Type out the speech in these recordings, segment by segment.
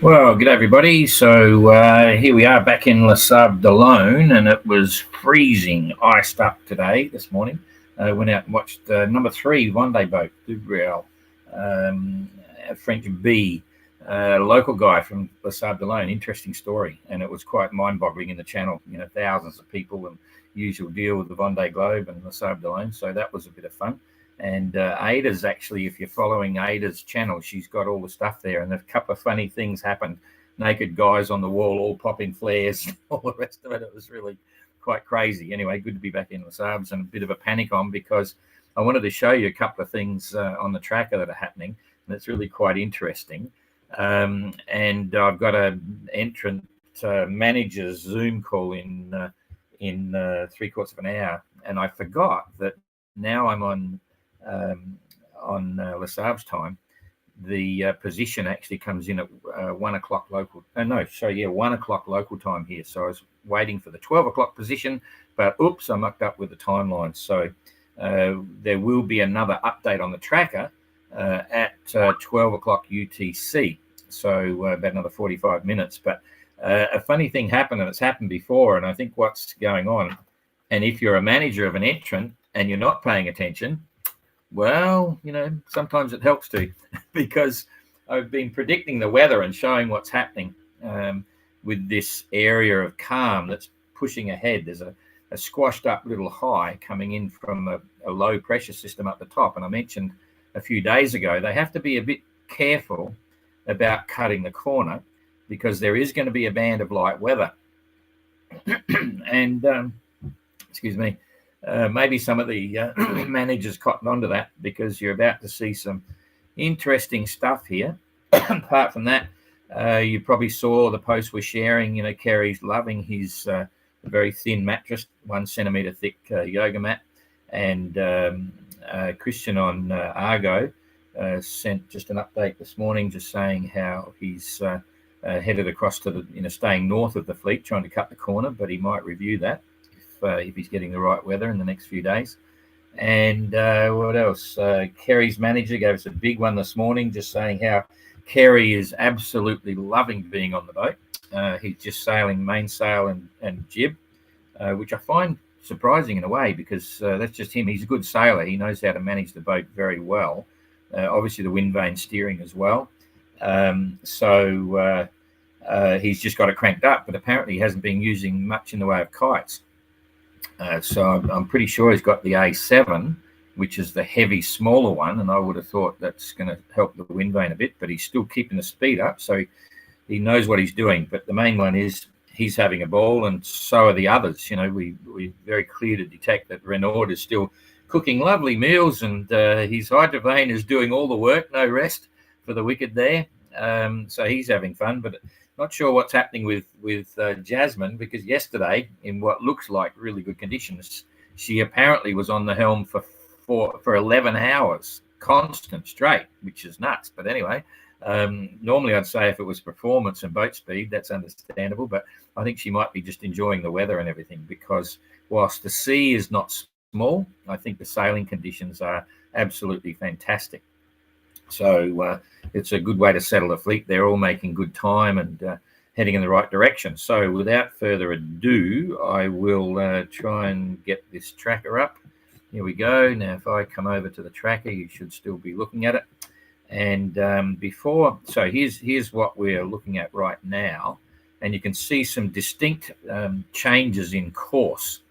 Well, good everybody. So here we are back in Les Sables d'Olonne, and it was freezing, iced up today, this morning. Went out and watched number three Vendée boat, Dubriel, a French B, local guy from Les Sables d'Olonne. Interesting story, and it was quite mind-boggling in the channel. You know, thousands of people and usual deal with the Vendée Globe and Les Sables d'Olonne. So that was a bit of fun. And Ada's actually, if you're following Ada's channel, she's got all the stuff there. And a couple of funny things happened. Naked guys on the wall, all popping flares, all the rest of it. It was really quite crazy. Anyway, good to be back in Les Sables and a bit of a panic on because I wanted to show you a couple of things on the tracker that are happening. And it's really quite interesting. And I've got an entrant manager's Zoom call in 3/4 of an hour. And I forgot that now I'm on Les Sables time. The position actually comes in at 1 o'clock local. 1 o'clock local time here. So I was waiting for the 12 o'clock position, but oops, I mucked up with the timeline. So there will be another update on the tracker at 12 o'clock UTC. So about another 45 minutes. But a funny thing happened, and it's happened before. And I think what's going on, and if you're a manager of an entrant and you're not paying attention, well, you know, sometimes it helps to, because I've been predicting the weather and showing what's happening with this area of calm that's pushing ahead. There's a squashed up little high coming in from a low pressure system up the top. And I mentioned a few days ago, they have to be a bit careful about cutting the corner because there is going to be a band of light weather. And, excuse me. Maybe some of the managers cotton onto that because you're about to see some interesting stuff here. Apart from that, you probably saw the post we're sharing. You know, Kerry's loving his very thin mattress, 1 centimeter thick yoga mat, and Christian on Argo sent just an update this morning, just saying how he's headed across to the, staying north of the fleet, trying to cut the corner, but he might review that if he's getting the right weather in the next few days. And what else? Kerry's manager gave us a big one this morning, just saying how Kerry is absolutely loving being on the boat. He's just sailing mainsail and jib, which I find surprising in a way because that's just him. He's a good sailor. He knows how to manage the boat very well. Obviously, the wind vane steering as well. So he's just got it cranked up, but apparently he hasn't been using much in the way of kites. So I'm pretty sure he's got the A7, which is the heavy, smaller one, and I would have thought that's going to help the wind vane a bit, but he's still keeping the speed up, so he knows what he's doing. But the main one is he's having a ball, and so are the others. You know, we're very clear to detect that Renaud is still cooking lovely meals, and his hydrovane is doing all the work, no rest for the wicked there. So he's having fun, but not sure what's happening with Jasmine, because yesterday, in what looks like really good conditions, she apparently was on the helm for 11 hours, constant straight, which is nuts. But anyway, normally I'd say if it was performance and boat speed, that's understandable. But I think she might be just enjoying the weather and everything, because whilst the sea is not small, I think the sailing conditions are absolutely fantastic. So it's a good way to settle the fleet. They're all making good time and heading in the right direction. So without further ado, I will try and get this tracker up. Here we go. Now, if I come over to the tracker, you should still be looking at it. And so here's what we're looking at right now. And you can see some distinct changes in course.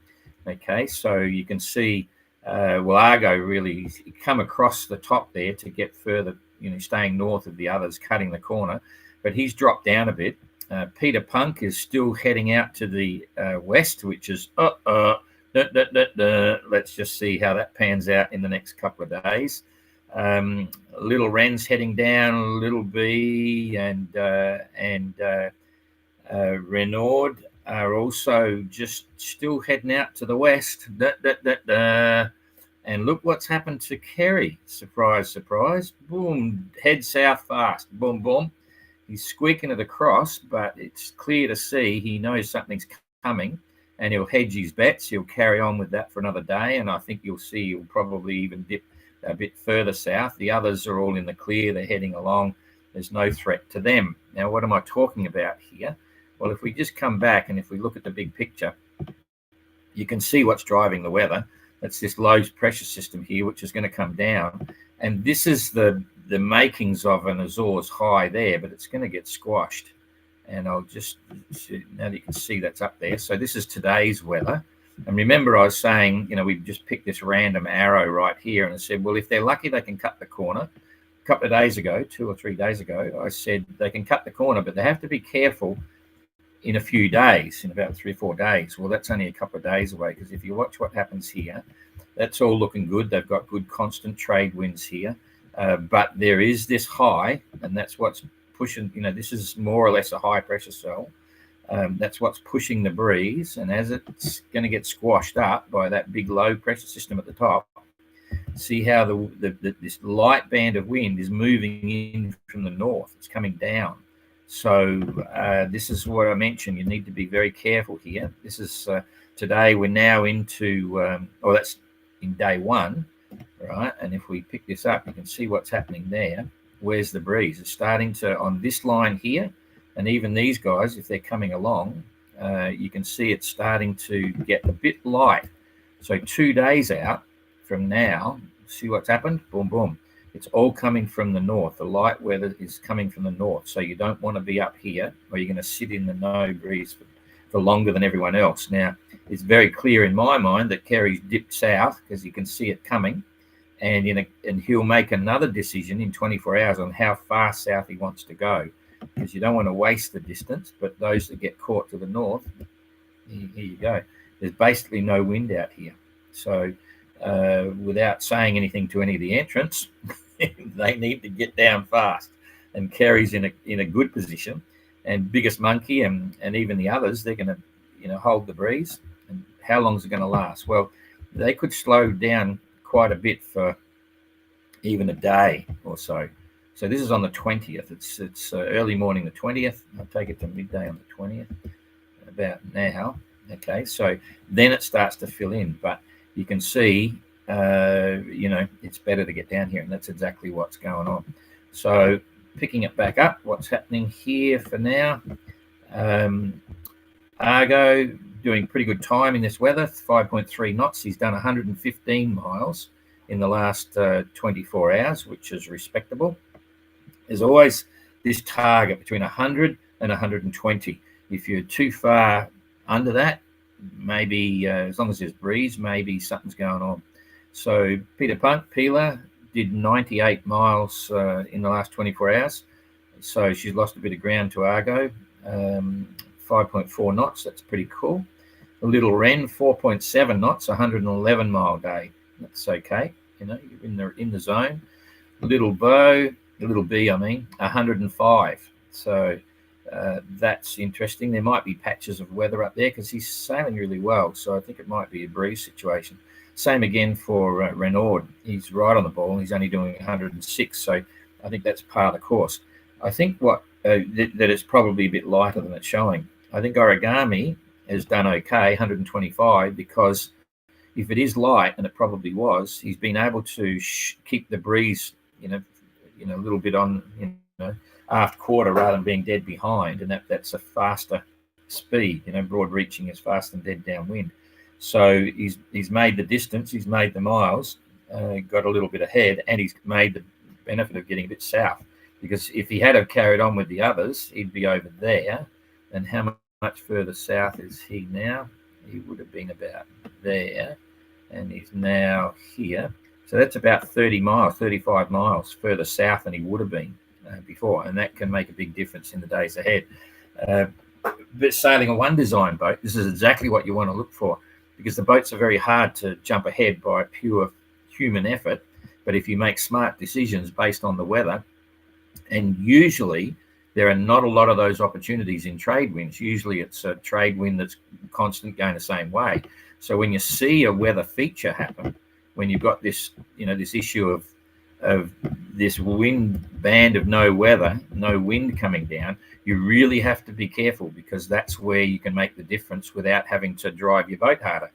Okay, so you can see Argo really come across the top there to get further, staying north of the others, cutting the corner, but he's dropped down a bit. Peter Punk is still heading out to the west, which is let's just see how that pans out in the next couple of days. Little Wren's heading down, Little B and Renaud are also just still heading out to the west. And look what's happened to Kerry. Surprise, surprise. Boom, head south fast. Boom, boom. He's squeaking it across, but it's clear to see he knows something's coming, and he'll hedge his bets. He'll carry on with that for another day, and I think you'll see he'll probably even dip a bit further south. The others are all in the clear. They're heading along. There's no threat to them. Now, what am I talking about here? Well, if we just come back and if we look at the big picture, you can see what's driving the weather. That's this low pressure system here, which is going to come down. And this is the makings of an Azores high there, but it's going to get squashed. And I'll just, now that you can see that's up there. So this is today's weather. And remember, I was saying, we've just picked this random arrow right here, and I said, well, if they're lucky, they can cut the corner. A couple of days ago, 2 or 3 days ago, I said they can cut the corner, but they have to be careful in a few days, in about 3 or 4 days. Well, that's only a couple of days away, because if you watch what happens here, that's all looking good. They've got good constant trade winds here, but there is this high, and that's what's pushing, this is more or less a high pressure cell. That's what's pushing the breeze, and as it's going to get squashed up by that big low pressure system at the top, see how this light band of wind is moving in from the north. It's coming down. So this is what I mentioned. You need to be very careful here. This is today. We're now into, that's in day 1, right? And if we pick this up, you can see what's happening there. Where's the breeze? It's starting to, on this line here, and even these guys, if they're coming along, you can see it's starting to get a bit light. So 2 days out from now, see what's happened? Boom, boom. It's all coming from the north. The light weather is coming from the north. So you don't want to be up here, or you're going to sit in the no breeze for longer than everyone else. Now, it's very clear in my mind that Kerry's dipped south, because you can see it coming. And he'll make another decision in 24 hours on how far south he wants to go, because you don't want to waste the distance. But those that get caught to the north, here you go. There's basically no wind out here. So without saying anything to any of the entrants, they need to get down fast. And Kerry's in a good position, and Biggest Monkey and even the others, they're going to hold the breeze. And how long is it going to last? Well, they could slow down quite a bit for even a day or so. So this is on the 20th. It's early morning the 20th. I'll take it to midday on the 20th, about now. Okay, so then it starts to fill in, but you can see, it's better to get down here, and that's exactly what's going on. So picking it back up, what's happening here for now? Argo doing pretty good time in this weather, 5.3 knots. He's done 115 miles in the last 24 hours, which is respectable. There's always this target between 100 and 120. If you're too far under that, maybe as long as there's breeze, maybe something's going on. So Peter Peeler did 98 miles in the last 24 hours. So she's lost a bit of ground to Argo. 5.4 knots, that's pretty cool. A Little Wren, 4.7 knots, 111 mile day. That's okay, you're in the zone. Little Bee, 105. So that's interesting. There might be patches of weather up there, because he's sailing really well. So I think it might be a breeze situation. Same again for Renaud. He's right on the ball, and he's only doing 106. So I think that's part of the course. I think that it's probably a bit lighter than it's showing. I think Origami has done okay, 125, because if it is light, and it probably was, he's been able to keep the breeze, a little bit on, aft quarter rather than being dead behind, and that's a faster speed. Broad reaching is faster than dead downwind. So he's made the distance, he's made the miles, got a little bit ahead, and he's made the benefit of getting a bit south. Because if he had have carried on with the others, he'd be over there. And how much further south is he now? He would have been about there, and he's now here. So that's about 30 miles, 35 miles further south than he would have been before, and that can make a big difference in the days ahead. But sailing a one design boat, this is exactly what you want to look for, because the boats are very hard to jump ahead by pure human effort. But if you make smart decisions based on the weather, and usually there are not a lot of those opportunities in trade winds. Usually it's a trade wind that's constant, going the same way. So when you see a weather feature happen, when you've got this, this issue of this wind band of no weather, no wind coming down, you really have to be careful, because that's where you can make the difference without having to drive your boat harder.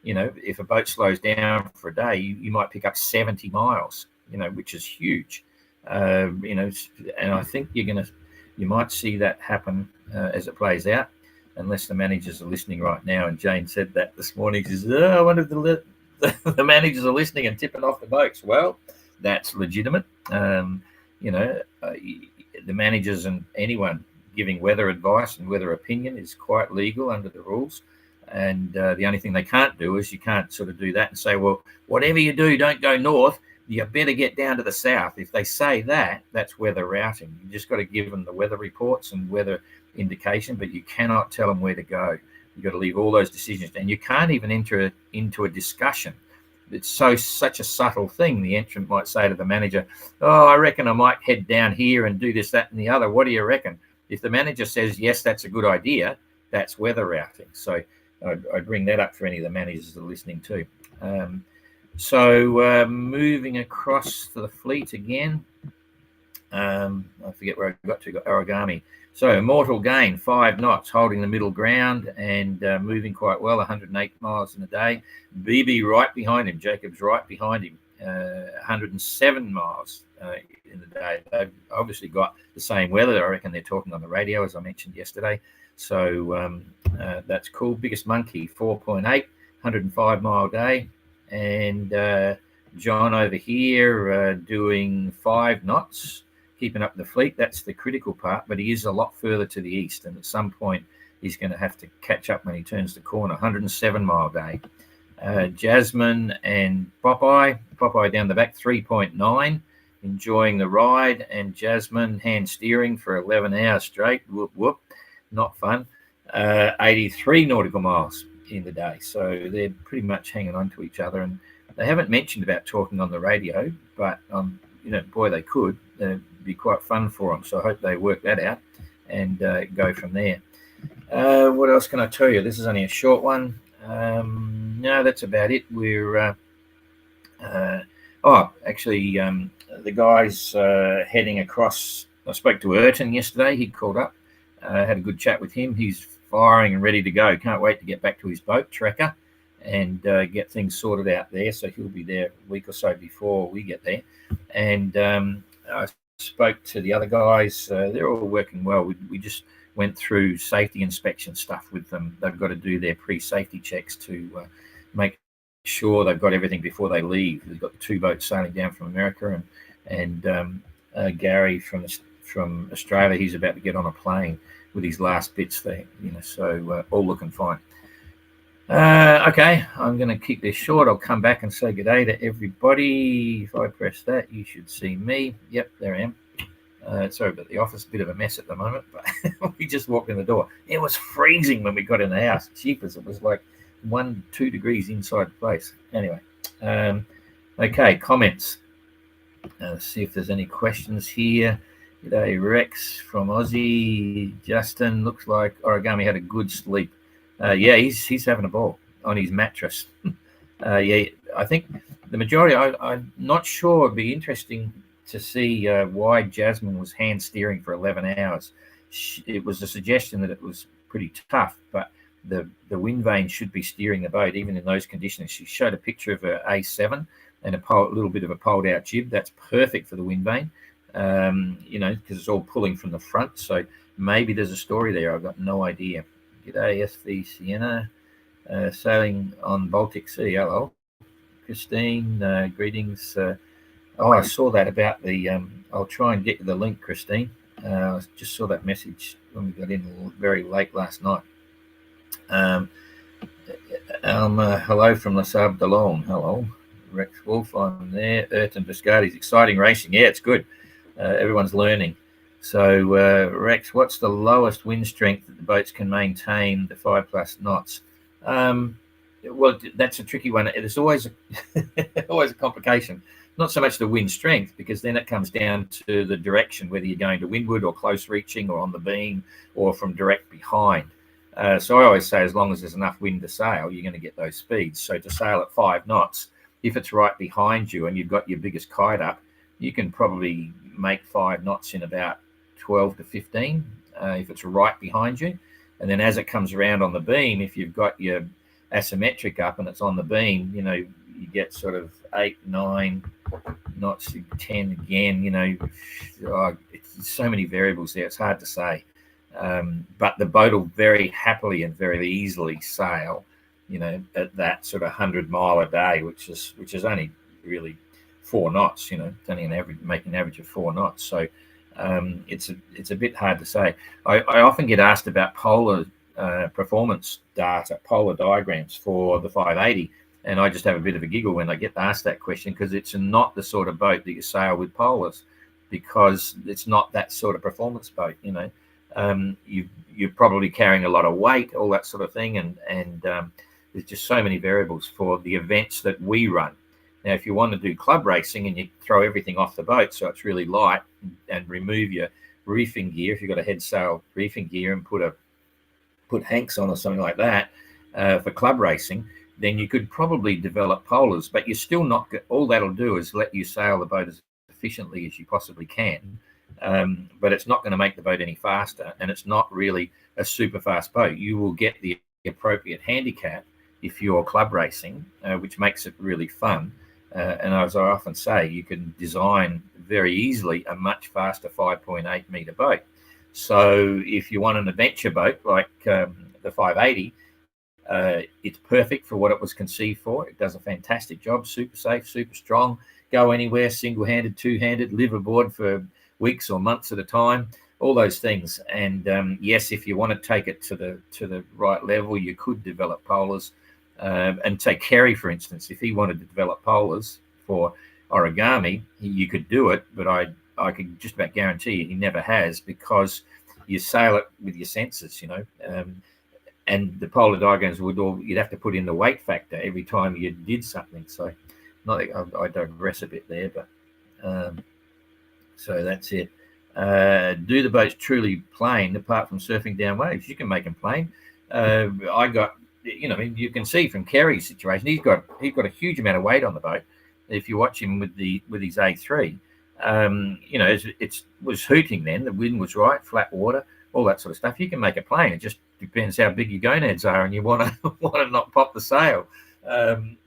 If a boat slows down for a day, you might pick up 70 miles, which is huge. And I think you're going to, you might see that happen as it plays out, unless the managers are listening right now. And Jane said that this morning. She says, I wonder if the managers are listening and tipping off the boats. Well, that's legitimate. The managers and anyone giving weather advice and weather opinion is quite legal under the rules. And the only thing they can't do is you can't sort of do that and say, well, whatever you do, don't go north. You better get down to the south. If they say that, that's weather routing. You just got to give them the weather reports and weather indication, but you cannot tell them where to go. You've got to leave all those decisions. And you can't even enter into a discussion. It's such a subtle thing. The entrant might say to the manager, oh, I reckon I might head down here and do this, that, and the other. What do you reckon? If the manager says, yes, that's a good idea, that's weather routing. So I'd bring that up for any of the managers that are listening too. Moving across to the fleet again. I forget where I got to, origami. So Mortal Gain, 5 knots, holding the middle ground and moving quite well, 108 miles in a day. BB right behind him, Jacob's right behind him, 107 miles in the day. They've obviously got the same weather. I reckon they're talking on the radio, as I mentioned yesterday. So that's cool. Biggest Monkey, 4.8, 105 mile day. And John over here doing 5 knots, keeping up the fleet. That's the critical part, but he is a lot further to the east, and at some point he's going to have to catch up when he turns the corner. 107 mile day. Jasmine and Popeye down the back, 3.9, enjoying the ride, and Jasmine hand steering for 11 hours straight. Whoop whoop, not fun. 83 nautical miles in the day, so they're pretty much hanging on to each other. And they haven't mentioned about talking on the radio, but boy, they could. It'd be quite fun for them. So I hope they work that out and go from there. What else can I tell you? This is only a short one. No, that's about it. We're the guys heading across. I spoke to Ayrton yesterday. He called up, had a good chat with him. He's firing and ready to go. Can't wait to get back to his boat, Trekker, and get things sorted out there. So he'll be there a week or so before we get there. And I spoke to the other guys. They're all working well. We just went through safety inspection stuff with them. They've got to do their pre-safety checks to make sure they've got everything before they leave. They've got the 2 boats sailing down from America, and Gary from Australia. He's about to get on a plane with his last bits there. So all looking fine. Okay, I'm going to keep this short. I'll come back and say good day to everybody. If I press that, you should see me. Yep, there I am. Sorry about the office, a bit of a mess at the moment, but we just walked in the door. It was freezing when we got in the house. Cheapers, it was like 1-2 degrees inside the place. Anyway, okay, comments. Let's see if there's any questions here. G'day, Rex from Aussie. Justin, looks like Origami had a good sleep. Yeah, he's having a ball on his mattress. Yeah, I think the majority, I'm not sure. It'd be interesting to see why Jasmine was hand steering for 11 hours. It was a suggestion that it was pretty tough, but the wind vane should be steering the boat even in those conditions. She showed a picture of her A7 and a little bit of a pulled out jib. That's perfect for the wind vane, because it's all pulling from the front. So maybe there's a story there. I've got no idea. G'day, SV Sienna, sailing on Baltic Sea. Hello, Christine. Greetings. I saw that about the. I'll try and get you the link, Christine. I just saw that message when we got in very late last night. Hello from La Sable d'Olonne. Hello, Rex Wolf. I'm there. Ayrton Biscardi's exciting racing. Yeah, it's good. Everyone's learning. So, Rex, what's the lowest wind strength that the boats can maintain the 5+ knots? Well, that's a tricky one. It's always always a complication. Not so much the wind strength, because then it comes down to the direction, whether you're going to windward or close reaching or on the beam or from direct behind. So I always say as long as there's enough wind to sail, you're going to get those speeds. So to sail at 5 knots, if it's right behind you and you've got your biggest kite up, you can probably make 5 knots in about 12 to 15 if it's right behind you. And then as it comes around on the beam, if you've got your asymmetric up and it's on the beam, you get sort of 8, 9 knots, 10 again. It's so many variables there. It's hard to say. But the boat will very happily and very easily sail, at that sort of 100 mile a day, which is only really 4 knots. It's only making an average of 4 knots. So it's a bit hard to say. I often get asked about polar performance data, polar diagrams for the 580, and I just have a bit of a giggle when I get asked that question, because it's not the sort of boat that you sail with polars, because it's not that sort of performance boat. You're probably carrying a lot of weight, all that sort of thing, and there's just so many variables for the events that we run. Now, if you want to do club racing and you throw everything off the boat so it's really light, and remove your reefing gear, if you've got a head sail reefing gear, and put hanks on or something like that for club racing, then you could probably develop polars. But you're still not, all that'll do is let you sail the boat as efficiently as you possibly can. But it's not going to make the boat any faster, and it's not really a super fast boat. You will get the appropriate handicap if you're club racing, which makes it really fun. And as I often say, you can design very easily a much faster 5.8 meter boat. So if you want an adventure boat like the 580, it's perfect for what it was conceived for. It does a fantastic job, super safe, super strong, go anywhere, single-handed, two-handed, live aboard for weeks or months at a time, all those things. And yes, if you want to take it to the right level, you could develop polars. And take Kerry, for instance, if he wanted to develop polars for origami, you could do it, but I could just about guarantee you he never has, because you sail it with your sensors, and the polar diagrams you'd have to put in the weight factor every time you did something. So I digress a bit there, but so that's it. Do the boats truly plane apart from surfing down waves? You can make them plane. You can see from Kerry's situation, he's got a huge amount of weight on the boat. If you watch him with his A3, it was hooting then. The wind was right, flat water, all that sort of stuff. You can make a plane. It just depends how big your gonads are, and you want to not pop the sail.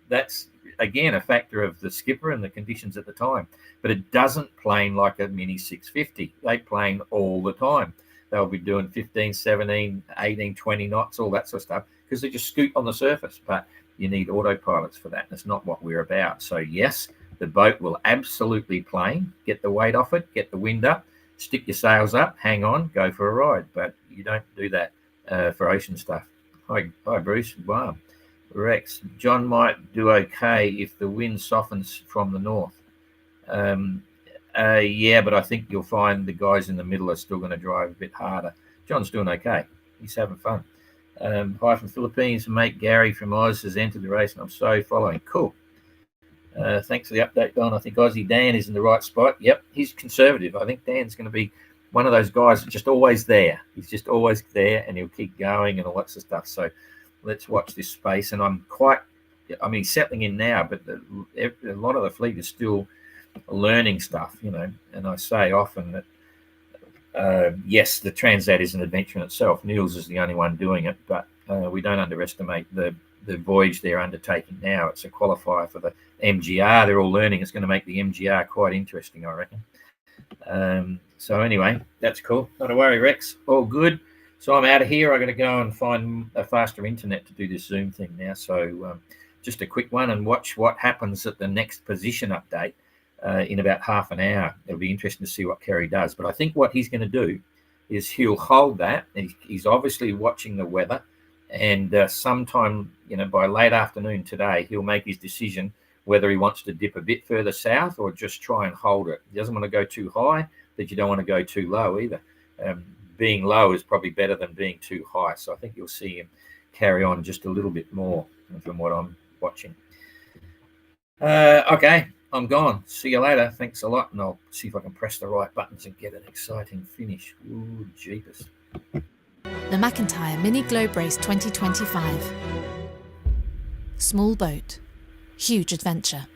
That's again a factor of the skipper and the conditions at the time. But it doesn't plane like a Mini 650. They plane all the time. They'll be doing 15, 17, 18, 20 knots, all that sort of stuff, because they just scoot on the surface. But you need autopilots for that. That's not what we're about. So yes, the boat will absolutely plane. Get the weight off it, get the wind up, stick your sails up, hang on, go for a ride. But you don't do that for ocean stuff. Hi Bruce. Wow. Rex. John might do okay if the wind softens from the north. Yeah, but I think you'll find the guys in the middle are still going to drive a bit harder. John's doing okay. He's having fun. Hi from Philippines. Mate Gary from Oz has entered the race, and I'm so following. Cool. Thanks for the update, Don. I think Aussie Dan is in the right spot. Yep, he's conservative. I think Dan's going to be one of those guys that's just always there. He's just always there, and he'll keep going and all that sort of stuff. So let's watch this space. And he's settling in now, but a lot of the fleet is still learning stuff, and I say often that yes, the Transat is an adventure in itself. Niels is the only one doing it, but we don't underestimate the voyage they're undertaking now. It's a qualifier for the MGR. They're all learning. It's going to make the MGR quite interesting, I reckon. So anyway, that's cool. Not to worry, Rex. All good. So I'm out of here. I got to go and find a faster internet to do this Zoom thing now. So just a quick one, and watch what happens at the next position update in about half an hour. It'll be interesting to see what Kerry does. But I think what he's going to do is he'll hold that. He's obviously watching the weather, and sometime, by late afternoon today, he'll make his decision whether he wants to dip a bit further south or just try and hold it. He doesn't want to go too high, but you don't want to go too low either. Being low is probably better than being too high. So I think you'll see him carry on just a little bit more from what I'm watching. Okay, I'm gone. See you later. Thanks a lot. And I'll see if I can press the right buttons and get an exciting finish. Ooh, jeepers. The McIntyre Mini Globe Race 2025. Small boat, huge adventure.